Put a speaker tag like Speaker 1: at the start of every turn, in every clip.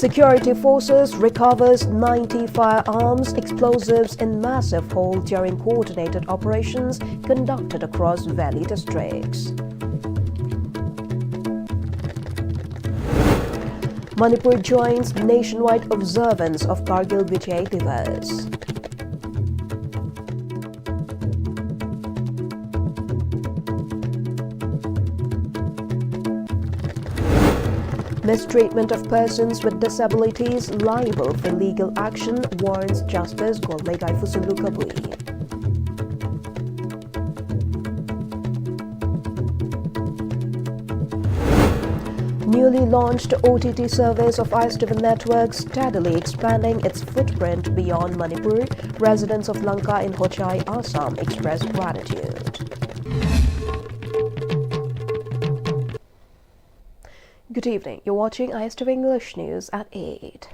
Speaker 1: Security forces recovers 90 firearms, explosives in massive haul during coordinated operations conducted across valley districts. Manipur joins nationwide observance of Kargil Vijay Diwas. Mistreatment of persons with disabilities liable for legal action, warns Justice Golmegai Fusulukabui. Newly launched OTT service of Pm-Istv network steadily expanding its footprint beyond Manipur. Residents of Lanka in Hochai, Assam expressed gratitude. Good evening. You're watching Pm-Istv English News at 8.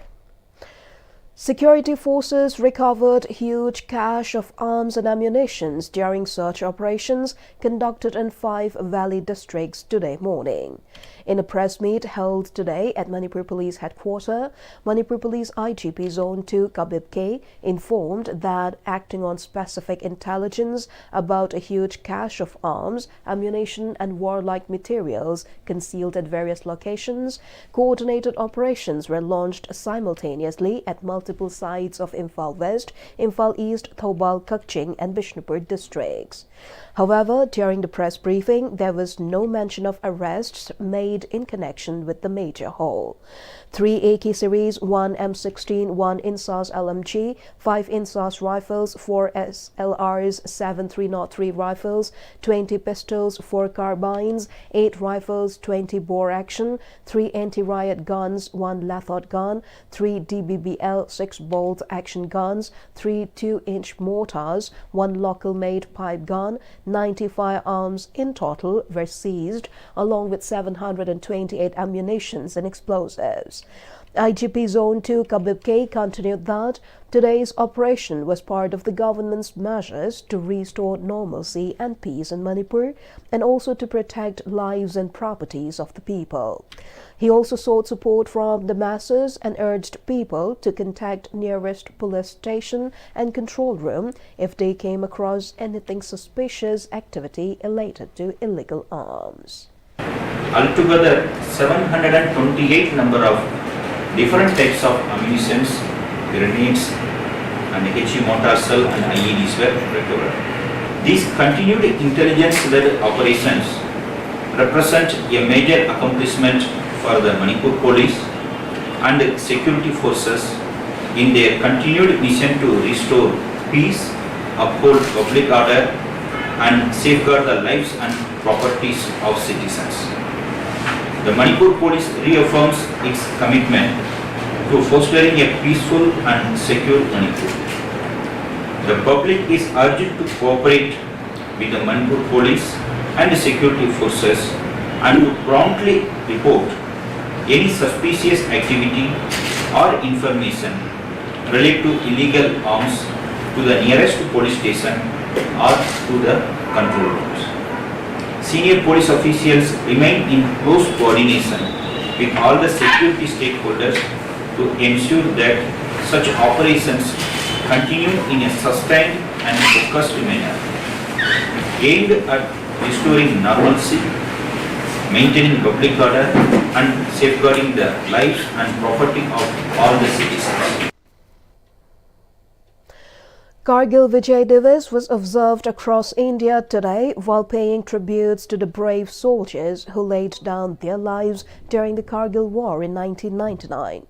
Speaker 1: Security forces recovered huge cache of arms and ammunition during search operations conducted in 5 valley districts today morning. In a press meet held today at Manipur Police Headquarters, Manipur Police IGP Zone 2 Kabib K informed that acting on specific intelligence about a huge cache of arms, ammunition and warlike materials concealed at various locations, coordinated operations were launched simultaneously at multiple sites of Imphal West, Imphal East, Thoubal, Kakching and Bishnupur districts. However, during the press briefing, there was no mention of arrests made in connection with the major haul. 3 AK series, 1 M16, 1 INSAS LMG, 5 INSAS rifles, 4 SLRs, 7 303 rifles, 20 pistols, 4 carbines, 8 rifles, 20 bore action, 3 anti-riot guns, 1 Lathot gun, 3 DBBL 6-bolt action guns, 3 2-inch mortars, 1 local-made pipe gun, 90 firearms in total were seized, along with 728 ammunitions and explosives. IGP Zone 2 Kabib K continued that today's operation was part of the government's measures to restore normalcy and peace in Manipur and also to protect lives and properties of the people. He also sought support from the masses and urged people to contact nearest police station and control room if they came across anything suspicious activity related to illegal arms.
Speaker 2: Altogether, 728 number of different types of ammunition, grenades and HE mortar cell and IEDs were recovered. These continued intelligence-led operations represent a major accomplishment for the Manipur police and security forces in their continued mission to restore peace, uphold public order and safeguard the lives and properties of citizens. The Manipur police reaffirms its commitment to fostering a peaceful and secure Manipur. The public is urged to cooperate with the Manipur police and the security forces and to promptly report any suspicious activity or information related to illegal arms to the nearest police station or to the control rooms. Senior police officials remain in close coordination with all the security stakeholders to ensure that such operations continue in a sustained and focused manner, aimed at restoring normalcy, maintaining public order and safeguarding the lives and property of all the citizens.
Speaker 1: Kargil Vijay Diwas was observed across India today while paying tributes to the brave soldiers who laid down their lives during the Kargil War in 1999.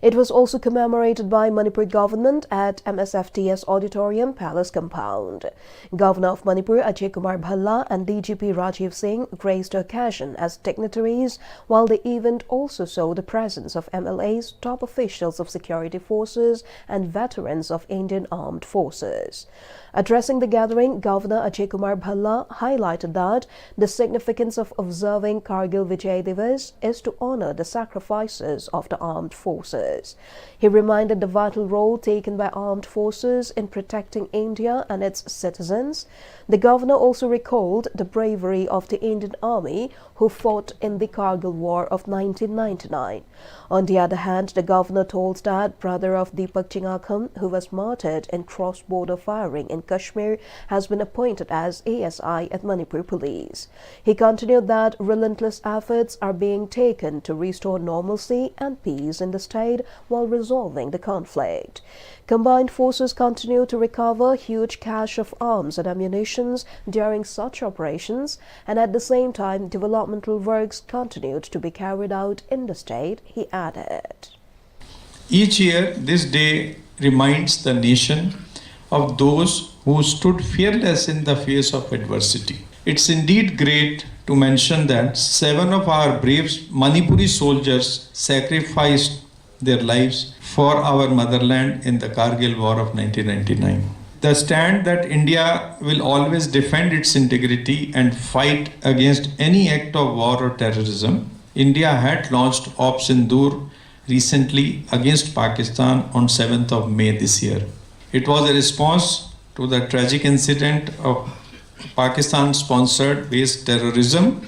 Speaker 1: It was also commemorated by Manipur government at MSFTS Auditorium Palace Compound. Governor of Manipur Ajay Kumar Bhalla and DGP Rajiv Singh graced the occasion as dignitaries, while the event also saw the presence of MLAs, top officials of security forces and veterans of Indian Armed Forces. Addressing the gathering, Governor Ajay Kumar Bhalla highlighted that the significance of observing Kargil Vijay Diwas is to honor the sacrifices of the armed forces. forces. He reminded the vital role taken by armed forces in protecting India and its citizens. The governor also recalled the bravery of the Indian Army who fought in the Kargil War of 1999. On the other hand, the governor told that brother of Deepak Chingakham, who was martyred in cross-border firing in Kashmir, has been appointed as ASI at Manipur Police. He continued that relentless efforts are being taken to restore normalcy and peace in the state while resolving the conflict. Combined forces continue to recover huge cache of arms and ammunition during such operations, and at the same time, developmental works continued to be carried out in the state, he added.
Speaker 3: Each year, this day reminds the nation of those who stood fearless in the face of adversity. It's indeed great to mention that 7 of our brave Manipuri soldiers sacrificed their lives for our motherland in the Kargil War of 1999. The stand that India will always defend its integrity and fight against any act of war or terrorism. India had launched Op Sindoor recently against Pakistan on 7th of May this year. It was a response to the tragic incident of Pakistan-sponsored based terrorism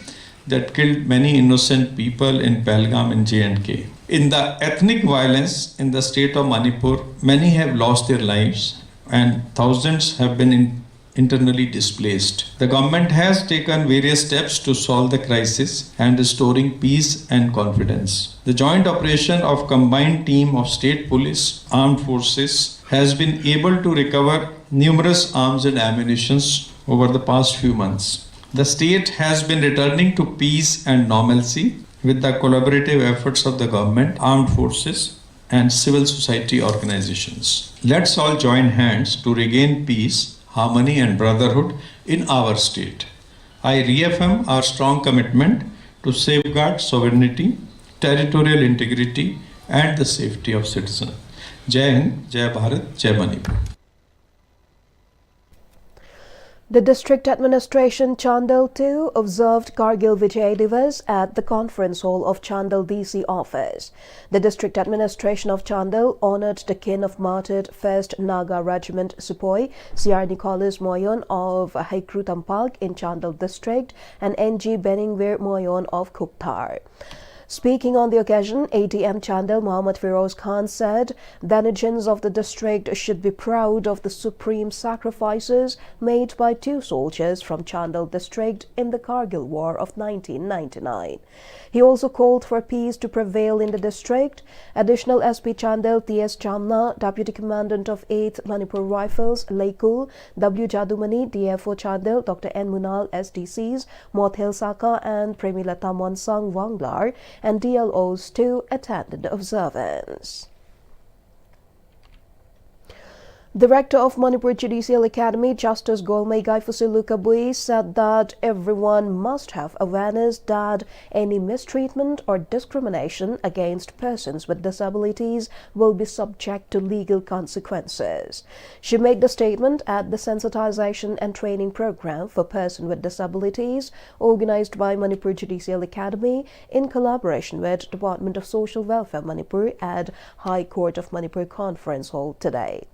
Speaker 3: that killed many innocent people in Pahalgam in J&K. In the ethnic violence in the state of Manipur, many have lost their lives and thousands have been internally displaced. The government has taken various steps to solve the crisis and restoring peace and confidence. The joint operation of combined team of state police, armed forces has been able to recover numerous arms and ammunitions over the past few months. The state has been returning to peace and normalcy with the collaborative efforts of the government, armed forces, and civil society organizations. Let's all join hands to regain peace, harmony, and brotherhood in our state. I reaffirm our strong commitment to safeguard sovereignty, territorial integrity, and the safety of citizens. Jai Hind, Jai Bharat, Jai Manipur.
Speaker 1: The district administration Chandel too observed Kargil Vijay Diwas at the conference hall of Chandel DC office. The district administration of Chandel honored the kin of martyred 1st Naga Regiment Sepoy C.R. Nicholas Moyon of Haikru Tampak in Chandel district and N.G. Beningvir Moyon of Kukthar. Speaking on the occasion, ATM Chandel Muhammad Firoz Khan said denizens of the district should be proud of the supreme sacrifices made by 2 soldiers from Chandel district in the Kargil War of 1999. He also called for peace to prevail in the district. Additional SP Chandel T.S. Chamna, Deputy Commandant of 8th Manipur Rifles, Laikul, W. Jadumani, DFO Chandel, Dr. N. Munal, SDCs, Mothel Saka and Premilata Monsang Wanglar, and DLOs too attended the observance. The rector of Manipur Judicial Academy, Justice Golmay Gaifusilukabui, said that everyone must have awareness that any mistreatment or discrimination against persons with disabilities will be subject to legal consequences. She made the statement at the sensitization and training program for persons with disabilities organized by Manipur Judicial Academy in collaboration with Department of Social Welfare Manipur at High Court of Manipur Conference Hall today.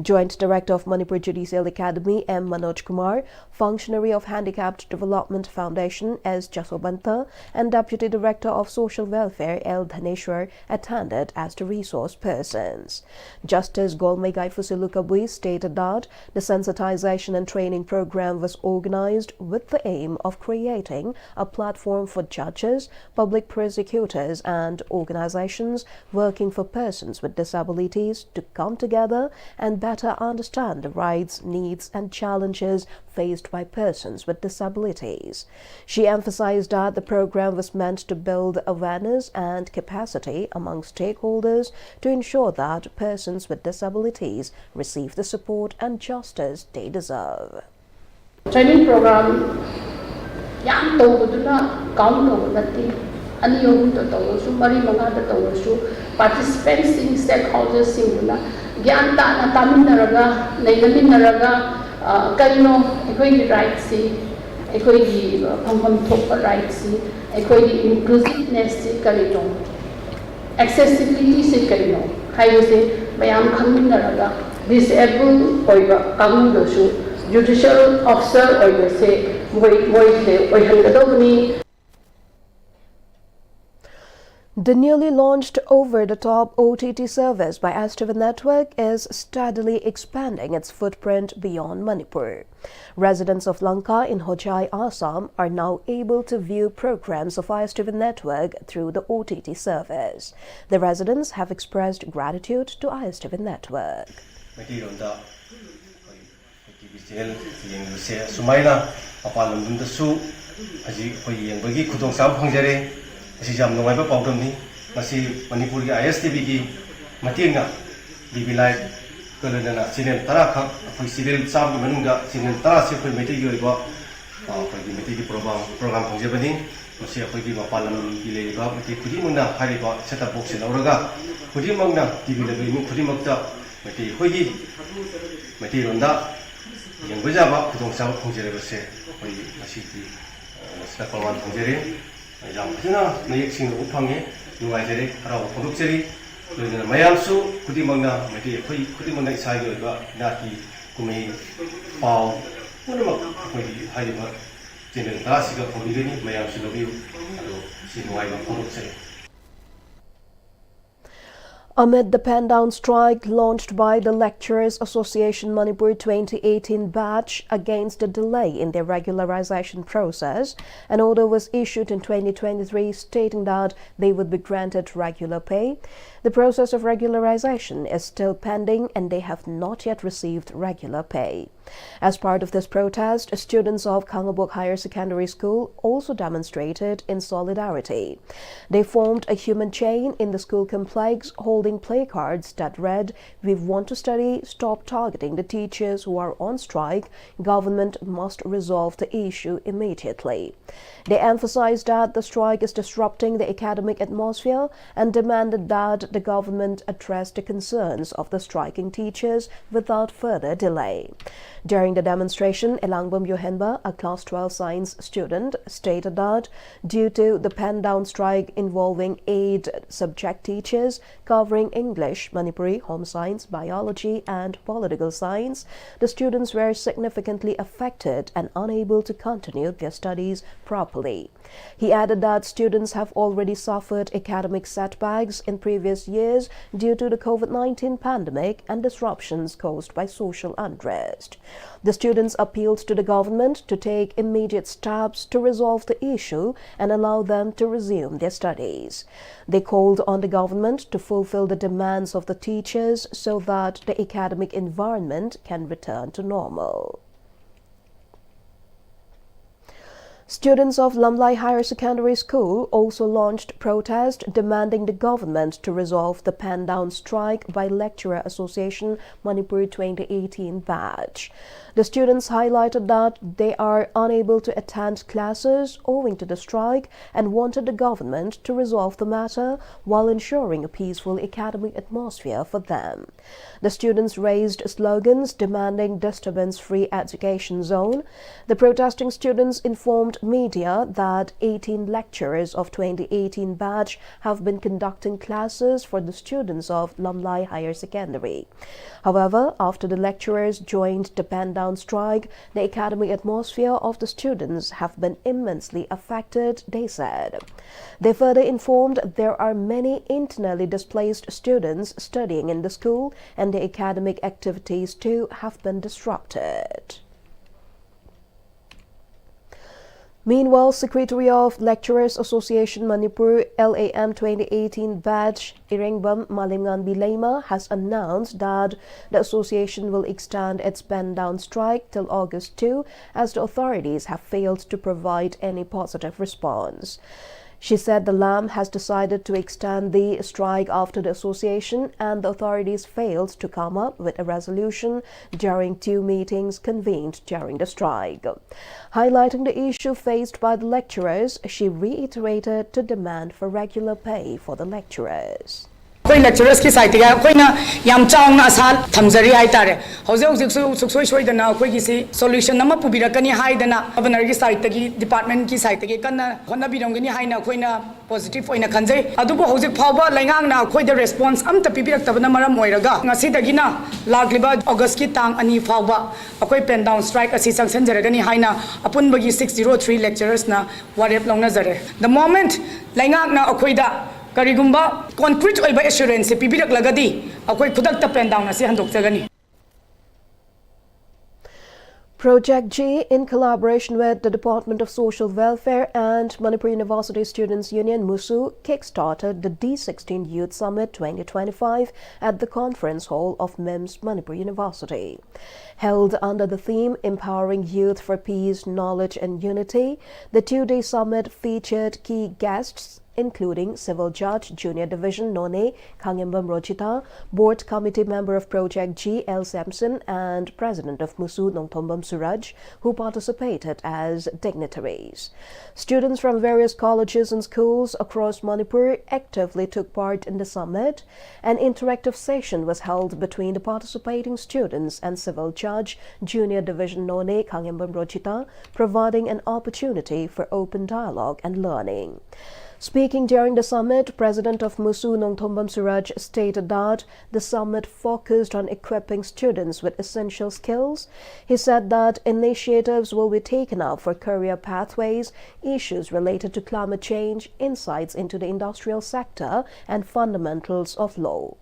Speaker 1: Joint Director of Manipur Judicial Academy M. Manoj Kumar, Functionary of Handicapped Development Foundation S. Jasobanta, and Deputy Director of Social Welfare L. Dhaneshwar attended as the resource persons. Justice Golmay Gaifusilukabui stated that the sensitization and training program was organized with the aim of creating a platform for judges, public prosecutors, and organizations working for persons with disabilities to come together and better understand the rights, needs, and challenges faced by persons with disabilities. She emphasized that the program was meant to build awareness and capacity among stakeholders to ensure that persons with disabilities receive the support and justice they deserve.
Speaker 4: Training program yam tawduna count tawdati ani yom to tawsu mari manga to tawsu participants in stakeholders singuna gyan ta na taminaraga nailaminaraga kaino ekoi rights si ekoi phangpham thokpa rights si ekoi inclusiveness si kari tong accessibility se kaino haibase mayam khaminaraga disabled oiba kamundosu judicial officer oibase moi oihangadobni.
Speaker 1: The newly launched over-the-top OTT service by Istv Network is steadily expanding its footprint beyond Manipur. Residents of Lanka in Hochai, Assam are now able to view programs of Istv Network through the OTT service. The residents have expressed gratitude to Istv Network.
Speaker 5: Asi jam nungai ba pawdam ni masi Manipur gi ISTV gi matingna DB Live kalana channel tara kha apoi civil sam gi manunga channel tara se khoi meti gi oiba apoi gi meti gi program phangje bani masi apoi gi mapalam gi le ba meti khudi mungna phari ba set up box lauraga khudi mangna DB le gi mu khudi makta meti khoi gi meti ronda yang baja ba khudong sa phangje re ba se apoi masi gi sta program phangje re yang pina naik sing upangnya nuai jadi harau produk jadi dengan mayam su kudi mangna mesti kudi mangna saya juga nanti kami pau mana mak kami hari mak jadi terasi ke kami ni mayam su lebih atau si nuai produk jadi.
Speaker 1: Amid the pen-down strike launched by the Lecturers Association Manipur 2018 batch against the delay in their regularization process, an order was issued in 2023 stating that they would be granted regular pay. The process of regularization is still pending and they have not yet received regular pay. As part of this protest, students of Kangabok Higher Secondary School also demonstrated in solidarity. They formed a human chain in the school complex holding placards that read, "We want to study, stop targeting the teachers who are on strike, government must resolve the issue immediately." They emphasized that the strike is disrupting the academic atmosphere and demanded that the government address the concerns of the striking teachers without further delay. During the demonstration, Elangbam Yohenba, a Class 12 science student, stated that due to the pen-down strike involving 8 subject teachers covering English, Manipuri, Home Science, Biology, and Political Science, the students were significantly affected and unable to continue their studies properly. He added that students have already suffered academic setbacks in previous years due to the COVID-19 pandemic and disruptions caused by social unrest. The students appealed to the government to take immediate steps to resolve the issue and allow them to resume their studies. They called on the government to fulfill the demands of the teachers so that the academic environment can return to normal. Students of Lamlai Higher Secondary School also launched protest demanding the government to resolve the pen-down strike by Lecturer Association Manipur 2018 batch. The students highlighted that they are unable to attend classes owing to the strike and wanted the government to resolve the matter while ensuring a peaceful academic atmosphere for them. The students raised slogans demanding disturbance-free education zone. The protesting students informed media that 18 lecturers of 2018 batch have been conducting classes for the students of Lamlai Higher Secondary. However, after the lecturers joined the pen-down strike, the academic atmosphere of the students have been immensely affected, they said. They further informed there are many internally displaced students studying in the school and the academic activities too have been disrupted. Meanwhile, Secretary of Lecturers Association Manipur LAM 2018 batch Irengbam Malimngan Bilema has announced that the association will extend its pen-down strike till August 2 as the authorities have failed to provide any positive response. She said the LAM has decided to extend the strike after the association and the authorities failed to come up with a resolution during 2 meetings convened during the strike. Highlighting the issue faced by the lecturers, she reiterated the demand for regular pay for the lecturers.
Speaker 6: कोई lecturers की site के कोई ना याम Chowna आसाल थमजरी high तारे हौजे हौजे सुखसोई सोइदना कोई की solution नम पुबिरकनी हाइदना गवर्नर की साइट की डिपार्टमेंट की साइट के कन्ना होनबिरंगनी हाइना कोइना पॉजिटिव ओइना खंजै अदुबो हौजे फावबा लाइंगांगना कोइदा रेस्पॉन्स अमता पिबिरक्तबना मरम ओइरगा ngasidagiना लाखलिबा अगस्त की तांग अनि फावबा अकोइ पेन डाउन स्ट्राइक असि संगसनजरगनी हाइना अपुनबगी 603 लेक्चरर्स ना वारेप लौनजरे द मोमेंट लाइंगांगना अकोइदा करिगुंबा कॉन्क्रीट ओइबा एश्योरेंस पिबिरक्लगदी अकोइ खुदक्ता पेन डाउन असि हंदोक्चगनी
Speaker 1: Project G, in collaboration with the Department of Social Welfare and Manipur University Students' Union MUSU, kick-started the D16 Youth Summit 2025 at the conference hall of MIMS Manipur University. Held under the theme Empowering Youth for Peace, Knowledge and Unity, the two-day summit featured key guests including Civil Judge, Junior Division None Kangimbam Rochita, Board Committee Member of Project G, L. Sampson, and President of MUSU, Nongthombam Suraj, who participated as dignitaries. Students from various colleges and schools across Manipur actively took part in the summit. An interactive session was held between the participating students and Civil Judge, Junior Division None Kangimbam Rochita, providing an opportunity for open dialogue and learning. Speaking during the summit, President of MUSU, Nongthombam Suraj, stated that the summit focused on equipping students with essential skills. He said that initiatives will be taken up for career pathways, issues related to climate change, insights into the industrial sector, and fundamentals of law.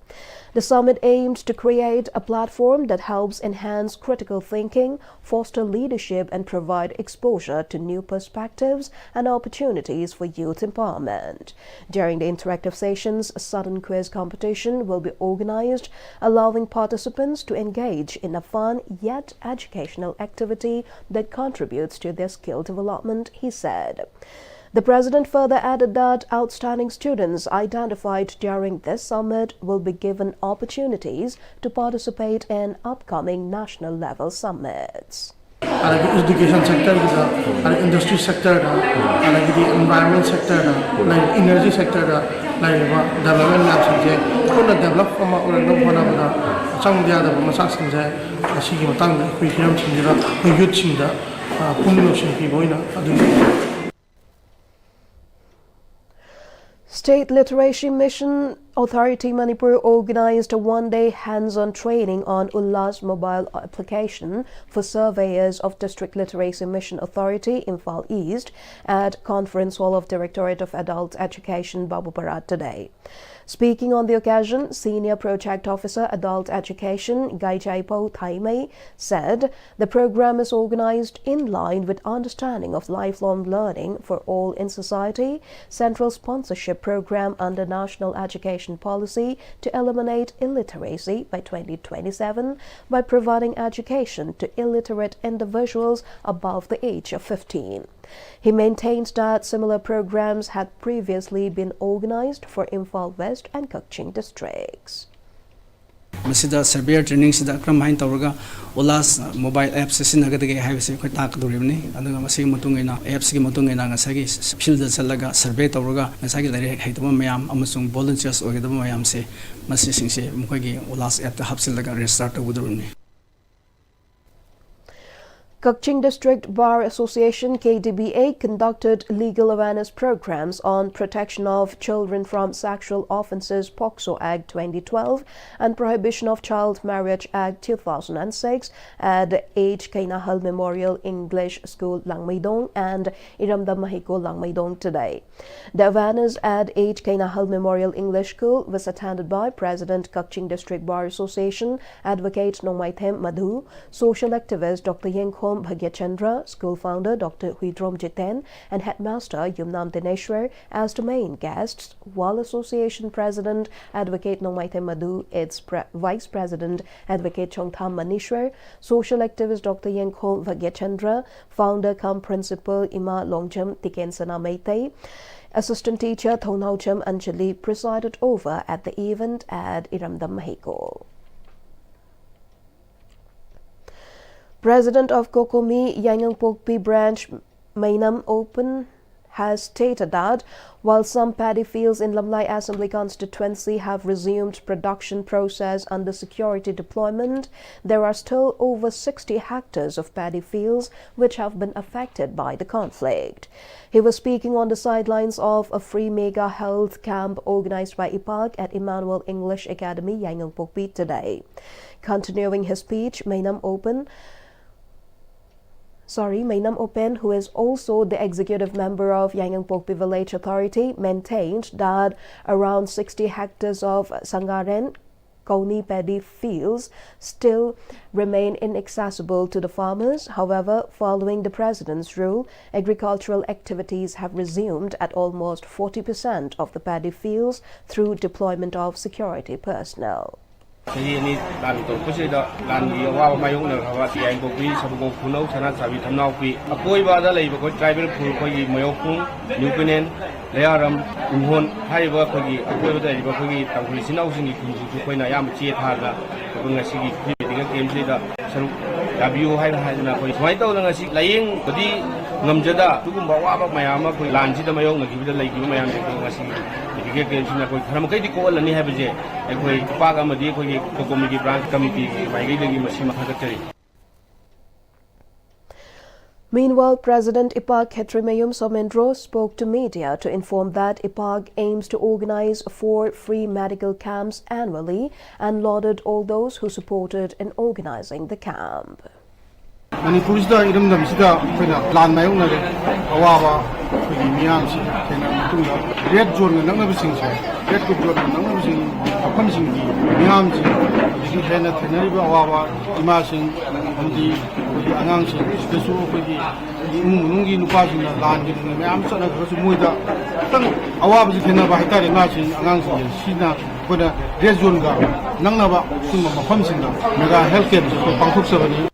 Speaker 1: The summit aimed to create a platform that helps enhance critical thinking, foster leadership, and provide exposure to new perspectives and opportunities for youth empowerment. During the interactive sessions, a sudden quiz competition will be organized, allowing participants to engage in a fun yet educational activity that contributes to their skill development, he said. The President further added that outstanding students identified during this summit will be given opportunities to participate in upcoming national-level summits.
Speaker 7: Education sector, industry sector, environment sector, energy sector, development lab all develop from some the other massage
Speaker 1: State Literacy Mission Authority Manipur organized a one-day hands-on training on Ullas mobile application for surveyors of District Literacy Mission Authority, Imphal East, at Conference Hall of Directorate of Adult Education, Babuparat today. Speaking on the occasion, Senior Project Officer Adult Education, Gaijaipo Thaimei, said the program is organized in line with understanding of lifelong learning for all in society, central sponsorship program under National Education Policy to eliminate illiteracy by 2027 by providing education to illiterate individuals above the age of 15. He maintained that similar programs had previously been organized for Imphal West and Kakching districts.
Speaker 8: Masida surveyor training sida kram hain tawraga Ullas mobile apps sinagade haibse khoi tak duribni aduga masi matungaina apps gi matungaina ngasagi field chalaga survey tawraga ngasagi lare haitaba mayam amasung volunteers ogedaba mayam se masi singse mukhogi Ullas app ta hapsilaga restart tawudurni.
Speaker 1: Kakching District Bar Association KDBA conducted legal awareness programs on protection of children from sexual offences POCSO Act 2012 and Prohibition of Child Marriage Act 2006 at H. Kainahal Memorial English School Langmaidong and Iramda Mahiko Langmaidong today. The awareness at H. Kainahal Memorial English School was attended by President Kakching District Bar Association Advocate Nongmaithem Madhu, social activist Dr. Yengkhom Bhagyachandra, school founder Dr. Huidrom Jiten, and headmaster Yumnam Dineshwar as the main guests, while Association President Advocate Nongmaithem Madhu, its Vice President Advocate Chongtham Manishwar, social activist Dr. Yengkhom Bhagyachandra, founder cum principal Ima Longjam Tikensana Meitei, Assistant Teacher Thonaucham Anjali presided over at the event at Iramdam Mahiko. President of Kokomi Yangyangpokpi Branch Mainam has stated that while some paddy fields in Lamlai Assembly constituency have resumed production process under security deployment, there are still over 60 hectares of paddy fields which have been affected by the conflict. He was speaking on the sidelines of a free mega health camp organized by IPAG at Emmanuel English Academy, Yangonpokpi today. Continuing his speech, Mainam Open, who is also the executive member of Yangonpokpi Village Authority, maintained that around 60 hectares of Sangaren Kauni paddy fields still remain inaccessible to the farmers. However, following the President's rule, agricultural activities have resumed at almost 40% of the paddy fields through deployment of security personnel.
Speaker 9: Ini dan terpusida dan dia wah mayung nak awak yang kopi sabung pulau sana sabi tanau pi. Apoi bada lagi bakal tribal pul koi mayopung New Penen learam umhon hai ba koi apoi bada lagi bakal tangkuli sinau sini kunci koi na yam cie thada bakal ngasi ki dengan game sida seru W hai na koi semai tahu ngasi lain tadi ngamjada tu pun bawa apa mayama koi lanci dah mayung lagi bada lagi mayam tu ngasi. Jadi game sini koi kalau makai di kau lani hai baje. Koi paga madi koi Committee branch committee
Speaker 1: Meanwhile, President IPAG Hetrimayum Somendro spoke to media to inform that IPAG aims to organize 4 free medical camps annually and lauded all those who supported in organizing the camp.
Speaker 7: Manipur is the item of the plan my own Awawa, Miamsi, and Red Jordan, none of the things, Red Jordan, none of the things, Punching the Miamsi, the Hena Teneriba Awawa, Imaging, and the announcing, special for the Mungi Nupazin, land in the Miamson of Muida. Awawa is Tenaba, imagine, announcing, Sina, with a Red Jordan, none of a Punching, Mega Healthcare, Pankuk 7.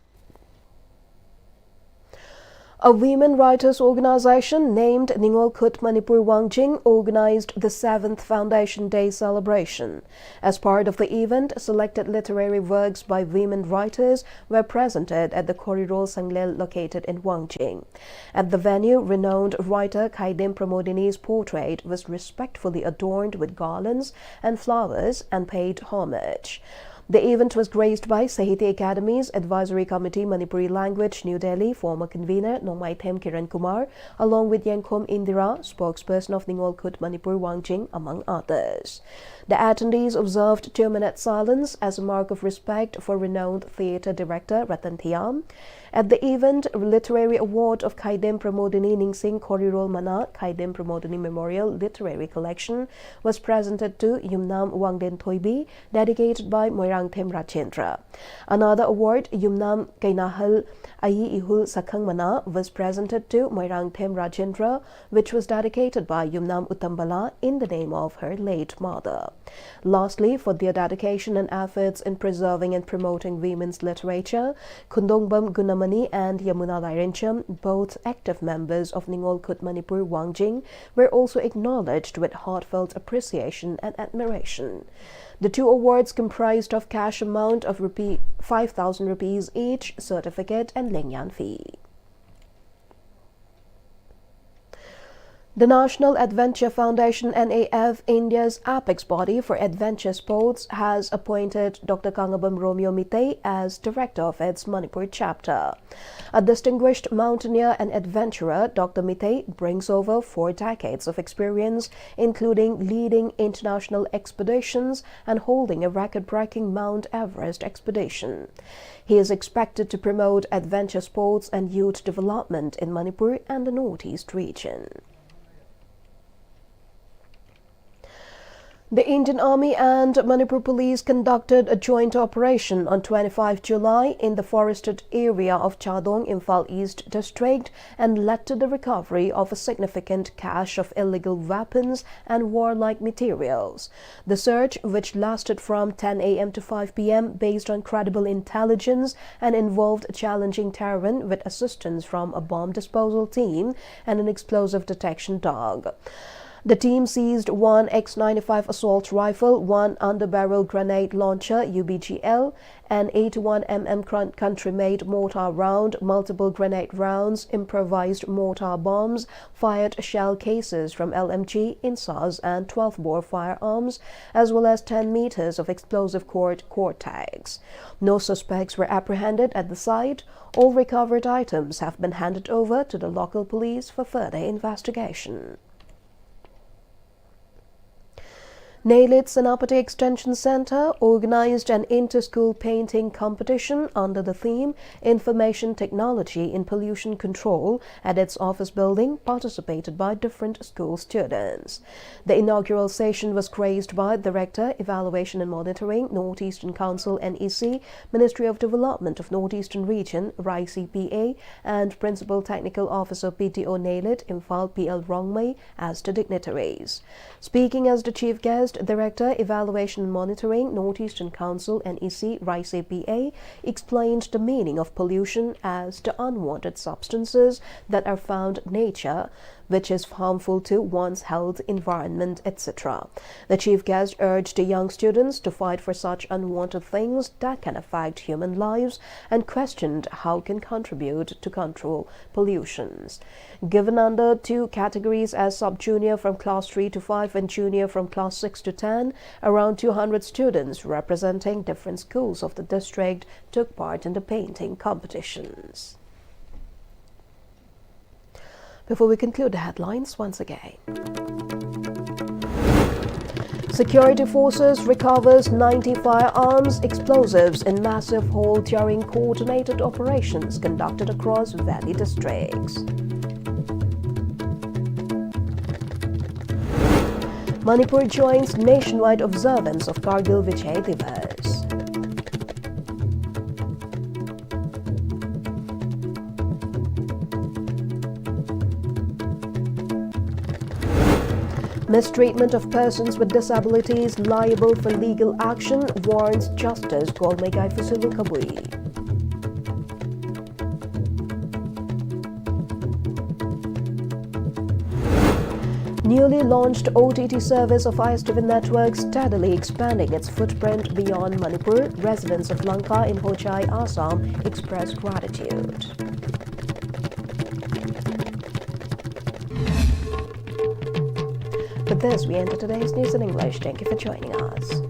Speaker 1: A women writers organization named Ningol Khut Manipur Wangjing organized the 7th Foundation Day celebration. As part of the event, selected literary works by women writers were presented at the Korirol Sanglel located in Wangjing. At the venue, renowned writer Khaidem Pramodini's portrait was respectfully adorned with garlands and flowers and paid homage. The event was graced by Sahitya Academy's Advisory Committee Manipuri Language, New Delhi, former convener Nongmaithem Kiran Kumar, along with Yankom Indira, spokesperson of Ningol Khut Manipur Wangjing, among others. The attendees observed 2-minute silence as a mark of respect for renowned theatre director Ratan Thiam. At the event, Literary Award of Khaidem Pramodini Ningsing Korirol Mana Khaidem Pramodini Memorial Literary Collection was presented to Yumnam Wangden Thoibi, dedicated by Moirangthem Rajendra. Another award, Yumnam Kainahal Ayi Ihul Sakhang Mana, was presented to Moirangthem Rajendra, which was dedicated by Yumnam Utambala in the name of her late mother. Lastly, for their dedication and efforts in preserving and promoting women's literature, Kundongbam Gunamani and Yamuna Lairencham, both active members of Ningol Khut Manipur Wangjing, were also acknowledged with heartfelt appreciation and admiration. The 2 awards comprised of cash amount of 5,000 rupees each, certificate and Lengyan fee. The National Adventure Foundation NAF, India's apex body for adventure sports, has appointed Dr. Kangabam Romeo Mitei as director of its Manipur chapter. A distinguished mountaineer and adventurer, Dr. Mitei brings over 4 decades of experience, including leading international expeditions and holding a record-breaking Mount Everest expedition. He is expected to promote adventure sports and youth development in Manipur and the Northeast region. The Indian Army and Manipur Police conducted a joint operation on 25 July in the forested area of Chadong, Imphal East District, and led to the recovery of a significant cache of illegal weapons and warlike materials. The search, which lasted from 10 a.m. to 5 p.m. based on credible intelligence and involved challenging terrain with assistance from a bomb disposal team and an explosive detection dog. The team seized 1 X95 assault rifle, 1 underbarrel grenade launcher UBGL, an 81mm country-made mortar round, multiple grenade rounds, improvised mortar bombs, fired shell cases from LMG, INSAS and 12-bore firearms, as well as 10 meters of explosive cord tags. No suspects were apprehended at the site. All recovered items have been handed over to the local police for further investigation. Nailid Senapati Extension Center organized an inter-school painting competition under the theme Information Technology in Pollution Control at its office building, participated by different school students. The inaugural session was graced by Director, Evaluation and Monitoring, Northeastern Council NEC, Ministry of Development of Northeastern Region, RICPA, and Principal Technical Officer PTO Nailid, Imphal PL Rongmei as the dignitaries. Speaking as the chief guest, Director, Evaluation and Monitoring, Northeastern Council NEC, RICPA, explained the meaning of pollution as the unwanted substances that are found in nature, which is harmful to one's health, environment, etc. The chief guest urged the young students to fight for such unwanted things that can affect human lives and questioned how can contribute to control pollutions. Given under two categories as sub-junior from class 3 to 5 and junior from class 6 to 10, around 200 students representing different schools of the district took part in the painting competitions. Before we conclude the headlines once again. Security forces recovers 90 firearms, explosives in massive haul during coordinated operations conducted across valley districts. Manipur joins nationwide observance of Kargil Vijay Diwas. Mistreatment of persons with disabilities liable for legal action, warns Justice Golmegai Fusilu Kabui. Newly launched OTT service of Istv network steadily expanding its footprint beyond Manipur. Residents of Lanka in Hochai, Assam express gratitude. With this, we end today's news in English. Thank you for joining us.